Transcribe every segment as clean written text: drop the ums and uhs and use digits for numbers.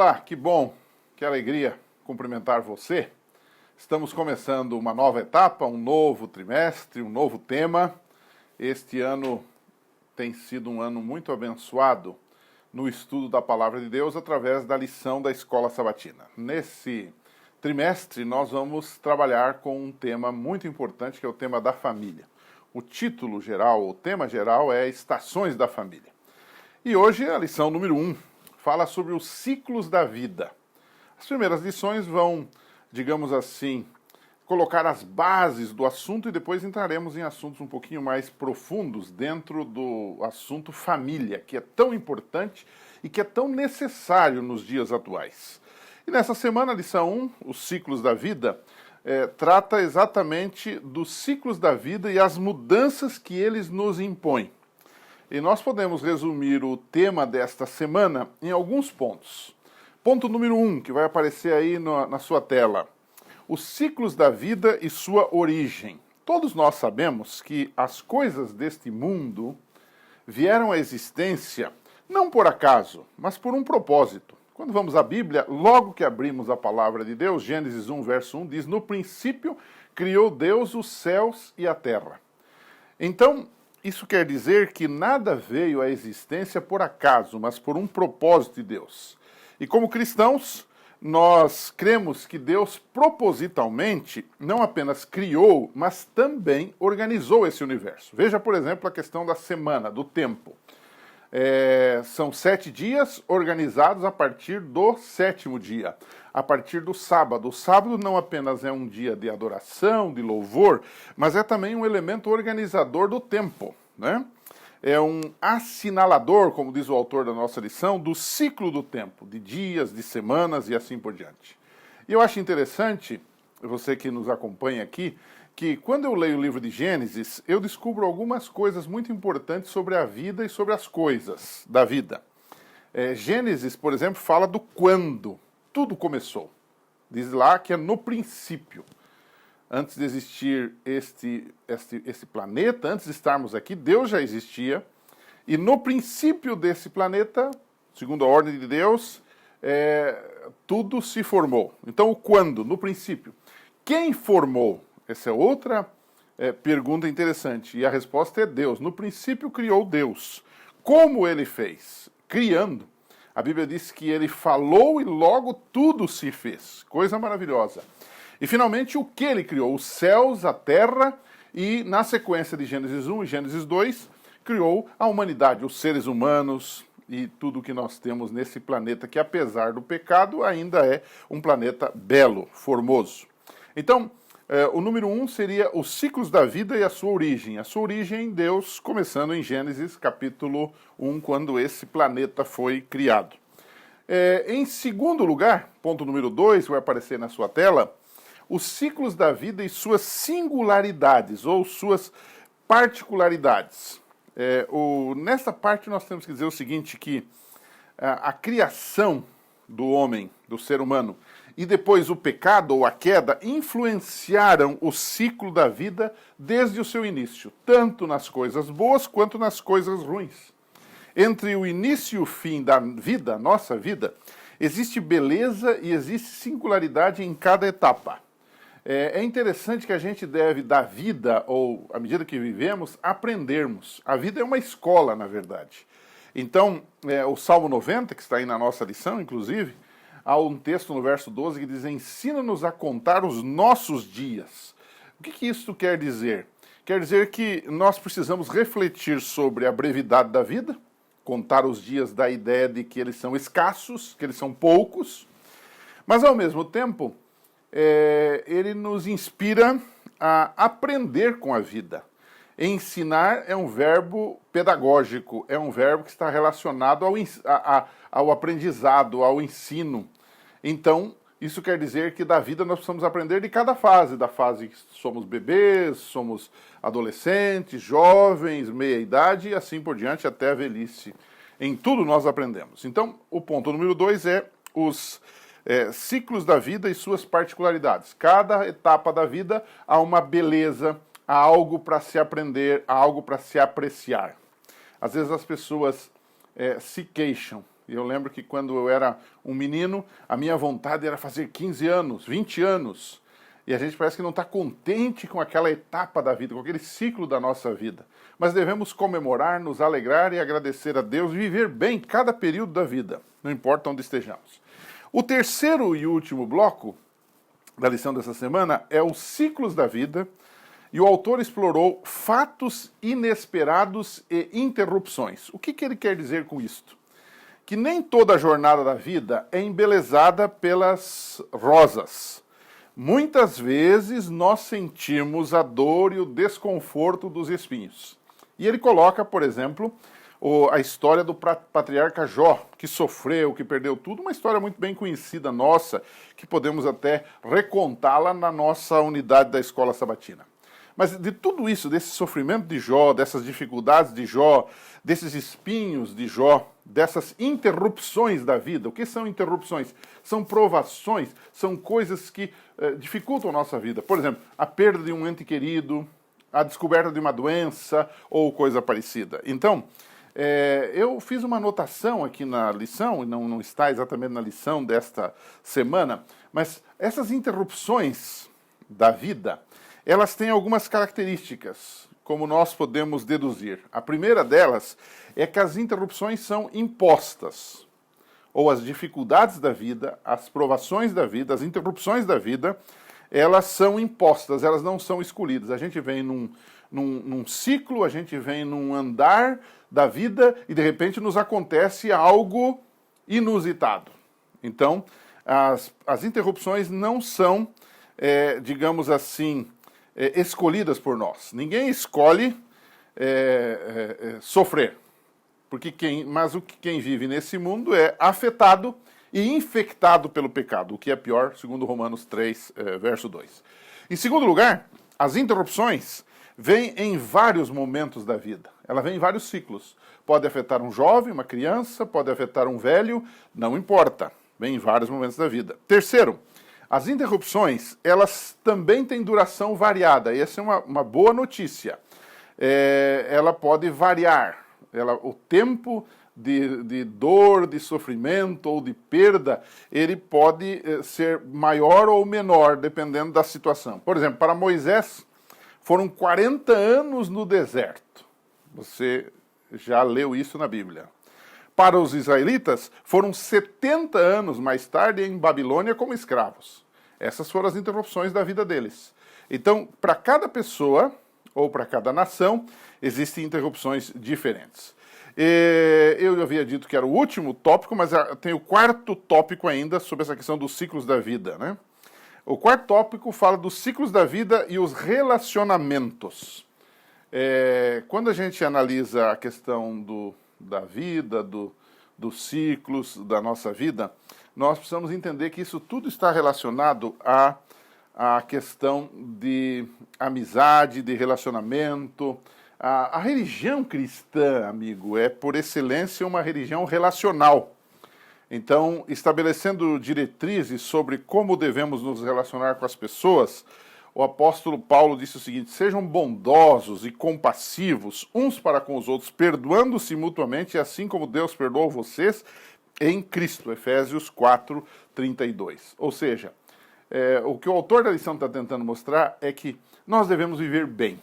Olá, que bom, que alegria cumprimentar você. Estamos começando uma nova etapa, um novo trimestre, um novo tema. Este ano tem sido um ano muito abençoado no estudo da Palavra de Deus através da lição da Escola Sabatina. Nesse trimestre nós vamos trabalhar com um tema muito importante, que é o tema da família. O título geral, o tema geral é Estações da Família. E hoje a lição número 1 fala sobre os ciclos da vida. As primeiras lições vão, digamos assim, colocar as bases do assunto e depois entraremos em assuntos um pouquinho mais profundos dentro do assunto família, que é tão importante e que é tão necessário nos dias atuais. E nessa semana, a lição 1, os ciclos da vida, trata exatamente dos ciclos da vida e as mudanças que eles nos impõem. E nós podemos resumir o tema desta semana em alguns pontos. Ponto número 1, que vai aparecer aí na sua tela. Os ciclos da vida e sua origem. Todos nós sabemos que as coisas deste mundo vieram à existência não por acaso, mas por um propósito. Quando vamos à Bíblia, logo que abrimos a palavra de Deus, Gênesis 1, verso 1, diz: no princípio criou Deus os céus e a terra. Então, isso quer dizer que nada veio à existência por acaso, mas por um propósito de Deus. E como cristãos, nós cremos que Deus propositalmente não apenas criou, mas também organizou esse universo. Veja, por exemplo, a questão da semana, do tempo. São 7 dias organizados a partir do 7º dia, a partir do sábado. O sábado não apenas é um dia de adoração, de louvor, mas é também um elemento organizador do tempo, né? É um assinalador, como diz o autor da nossa lição, do ciclo do tempo, de dias, de semanas e assim por diante. E eu acho interessante, você que nos acompanha aqui, que quando eu leio o livro de Gênesis, eu descubro algumas coisas muito importantes sobre a vida e sobre as coisas da vida. Gênesis, por exemplo, fala do quando tudo começou. Diz lá que é no princípio. Antes de existir esse planeta, antes de estarmos aqui, Deus já existia. E no princípio desse planeta, segundo a ordem de Deus, tudo se formou. Então, o quando? No princípio. Quem formou? Essa é outra pergunta interessante. E a resposta é Deus. No princípio criou Deus. Como ele fez? Criando. A Bíblia diz que ele falou e logo tudo se fez. Coisa maravilhosa. E finalmente o que ele criou? Os céus, a terra e na sequência de Gênesis 1 e Gênesis 2, criou a humanidade, os seres humanos e tudo que nós temos nesse planeta que, apesar do pecado, ainda é um planeta belo, formoso. Então, o número 1 seria os ciclos da vida e a sua origem. A sua origem, Deus, começando em Gênesis capítulo 1, quando esse planeta foi criado. Em segundo lugar, ponto número 2, vai aparecer na sua tela, os ciclos da vida e suas singularidades, ou suas particularidades. Nessa parte nós temos que dizer o seguinte, que a criação do homem, do ser humano, e depois o pecado ou a queda influenciaram o ciclo da vida desde o seu início, tanto nas coisas boas quanto nas coisas ruins. Entre o início e o fim da vida, nossa vida, existe beleza e existe singularidade em cada etapa. É interessante que a gente deve, da vida, ou à medida que vivemos, aprendermos. A vida é uma escola, na verdade. Então, o Salmo 90, que está aí na nossa lição, inclusive, há um texto no verso 12 que diz: ensina-nos a contar os nossos dias. O que isso quer dizer? Quer dizer que nós precisamos refletir sobre a brevidade da vida, contar os dias da ideia de que eles são escassos, que eles são poucos, mas ao mesmo tempo ele nos inspira a aprender com a vida. Ensinar é um verbo pedagógico, é um verbo que está relacionado ao aprendizado, ao ensino. Então, isso quer dizer que da vida nós precisamos aprender de cada fase, da fase que somos bebês, somos adolescentes, jovens, meia-idade e assim por diante até a velhice. Em tudo nós aprendemos. Então, o ponto número 2 é os ciclos da vida e suas particularidades. Cada etapa da vida há uma beleza, há algo para se aprender, há algo para se apreciar. Às vezes as pessoas se queixam E eu lembro que quando eu era um menino, a minha vontade era fazer 15 anos, 20 anos. E a gente parece que não está contente com aquela etapa da vida, com aquele ciclo da nossa vida. Mas devemos comemorar, nos alegrar e agradecer a Deus e viver bem cada período da vida, não importa onde estejamos. O terceiro e último bloco da lição dessa semana é os ciclos da vida, e o autor explorou fatos inesperados e interrupções. O que ele quer dizer com isto? Que nem toda a jornada da vida é embelezada pelas rosas. Muitas vezes nós sentimos a dor e o desconforto dos espinhos. E ele coloca, por exemplo, a história do patriarca Jó, que sofreu, que perdeu tudo, uma história muito bem conhecida nossa, que podemos até recontá-la na nossa unidade da Escola Sabatina. Mas de tudo isso, desse sofrimento de Jó, dessas dificuldades de Jó, desses espinhos de Jó, dessas interrupções da vida. O que são interrupções? São provações, são coisas que dificultam a nossa vida. Por exemplo, a perda de um ente querido, a descoberta de uma doença ou coisa parecida. Então, eu fiz uma anotação aqui na lição, e não está exatamente na lição desta semana, mas essas interrupções da vida, elas têm algumas características, como nós podemos deduzir. A primeira delas é que as interrupções são impostas, ou as dificuldades da vida, as provações da vida, as interrupções da vida, elas são impostas, elas não são escolhidas. A gente vem num ciclo, a gente vem num andar da vida e de repente nos acontece algo inusitado. Então, as interrupções não são, digamos assim, escolhidas por nós. Ninguém escolhe sofrer, mas quem vive nesse mundo é afetado e infectado pelo pecado, o que é pior, segundo Romanos 3, verso 2. Em segundo lugar, as interrupções vêm em vários momentos da vida. Ela vem em vários ciclos. Pode afetar um jovem, uma criança, pode afetar um velho, não importa. Vem em vários momentos da vida. Terceiro, as interrupções, elas também têm duração variada. E essa é uma boa notícia. Ela pode variar. O tempo de dor, de sofrimento ou de perda, ele pode ser maior ou menor, dependendo da situação. Por exemplo, para Moisés, foram 40 anos no deserto. Você já leu isso na Bíblia. Para os israelitas, foram 70 anos mais tarde em Babilônia como escravos. Essas foram as interrupções da vida deles. Então, para cada pessoa ou para cada nação, existem interrupções diferentes. Eu havia dito que era o último tópico, mas tem o quarto tópico ainda sobre essa questão dos ciclos da vida, né? O quarto tópico fala dos ciclos da vida e os relacionamentos. Quando a gente analisa a questão da vida, dos ciclos da nossa vida, nós precisamos entender que isso tudo está relacionado à questão de amizade, de relacionamento. A religião cristã, amigo, é por excelência uma religião relacional. Então, estabelecendo diretrizes sobre como devemos nos relacionar com as pessoas, o apóstolo Paulo disse o seguinte: sejam bondosos e compassivos uns para com os outros, perdoando-se mutuamente, assim como Deus perdoou vocês em Cristo. Efésios 4, 32. Ou seja, o que o autor da lição está tentando mostrar é que nós devemos viver bem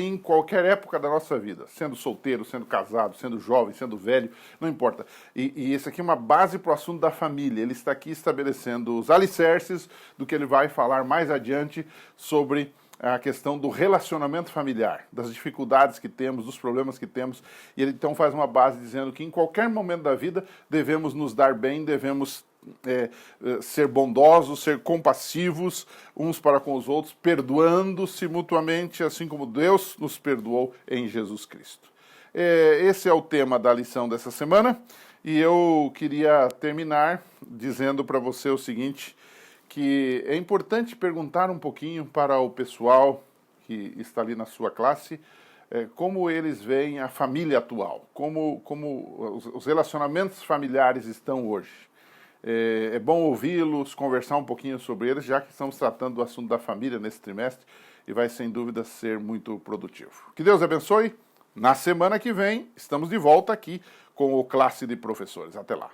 em qualquer época da nossa vida, sendo solteiro, sendo casado, sendo jovem, sendo velho, não importa. E esse aqui é uma base para o assunto da família. Ele está aqui estabelecendo os alicerces do que ele vai falar mais adiante sobre a questão do relacionamento familiar, das dificuldades que temos, dos problemas que temos. E ele então faz uma base dizendo que em qualquer momento da vida devemos nos dar bem, devemos ser bondosos, ser compassivos uns para com os outros, perdoando-se mutuamente, assim como Deus nos perdoou em Jesus Cristo. Esse é o tema da lição dessa semana, e eu queria terminar dizendo para você o seguinte, que é importante perguntar um pouquinho para o pessoal que está ali na sua classe, como eles veem a família atual, como os relacionamentos familiares estão hoje. É bom ouvi-los, conversar um pouquinho sobre eles, já que estamos tratando do assunto da família nesse trimestre, e vai sem dúvida ser muito produtivo. Que Deus abençoe, Na semana que vem, estamos de volta aqui com o Classe de Professores. Até lá.